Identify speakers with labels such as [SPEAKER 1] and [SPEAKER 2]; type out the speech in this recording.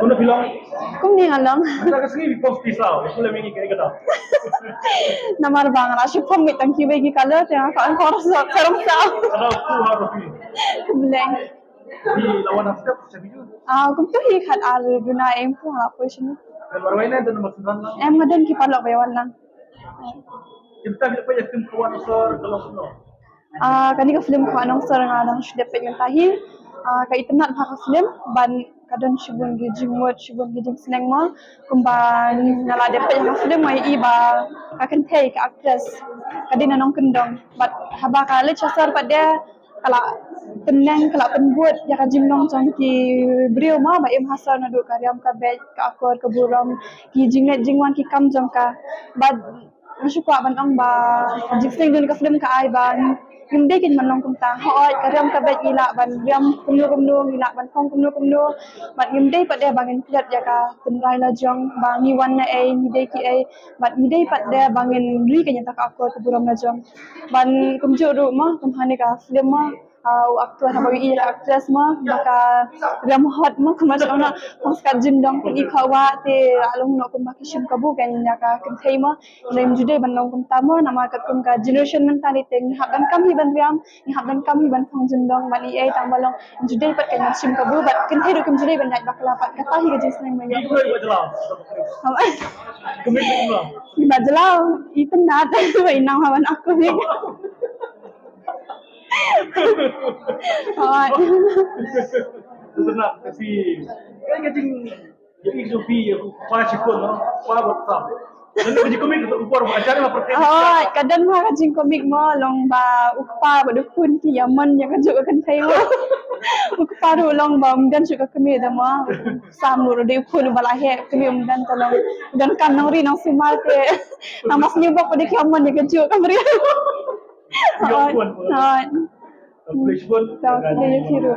[SPEAKER 1] Kuna bilang,
[SPEAKER 2] Kung ni alam.
[SPEAKER 1] kita kesini di pos pisau, itu lebih ingin kita.
[SPEAKER 2] Namar bang ra shi pom mit tang ki begi kala te ka an kor sa karam sa.
[SPEAKER 1] Kalau aku harus
[SPEAKER 2] Bleng.
[SPEAKER 1] di lawan Asep, saya bijou.
[SPEAKER 2] Kum tu hi khat al duna em pu ha po shi.
[SPEAKER 1] Dan baru ini ada nomor 9.
[SPEAKER 2] Em madan ki palok bayawan lang.
[SPEAKER 1] Kita tidak punya tim kawan unsur kalau semua.
[SPEAKER 2] Kani ka film ko anong sar nga dang shi depet ng tahi. Ka itnat ha ka film ban kadon shibun gi jingwot shibun gi jing sneng mo kumban nala depet ng film mai i ba ka kan thei ka actress kadina nong kendong bat haba ka le chasar pada kala tenang kala penbuat ya ka jimnong chong ki brio ma ba em hasar na do karyam ka be ka akor ka buram ki jingnet jingwan ki kam jong ka bad masyukwa ban ong ba jikseng dun ka film ka ai ban hindi kin manong kumta hoy karyam ka be ila ban riam kumnu ila ban phong kumnu bat hindi pa de bangin klat ya ka tenrai la jong bangi wan na ai ni de ki ai bat ni de pat de bangin ri ka nyata ka akor ka buram na jong ban kumjo ru ma kumhane ka film ma aktor ha bawi ila actress ma baka ram hot ma kumas ona paskat jindong pun ikawa te alung no kum baki shim kabu kan ya ka kin thei ma nem jude ban long kum tama nama ka kum ka generation mentality ni haban kam hi ban riam ni haban kam hi ban phong jindong ban ai tang balong jude pat kan shim kabu bat kin thei ru kum jude ban nai bakla pat ka hi ga jis nang ma ya
[SPEAKER 1] Itu yang jelas. Kemik semua.
[SPEAKER 2] ni bajalau ipen nat wai nang haban aku ni
[SPEAKER 1] Tenang, kasi kan ngajing jadi Sophie ya pa sikon no, pa WhatsApp. Dan ngaji komik upor acara lah pertama.
[SPEAKER 2] Kadang mah kajing komik mo long ba ukpa ba dukun ki yaman ya kan juga kan tayo. Ukpa ru long ba mdan juga kami da mo samur de kun balahe kami mdan tolong dan kan nang ri nang simal te nang mas nyubak pa de yaman ya kan juga kamri.
[SPEAKER 1] Yo pun.
[SPEAKER 2] Nah.
[SPEAKER 1] Police pun.
[SPEAKER 2] Tahu dia tiru.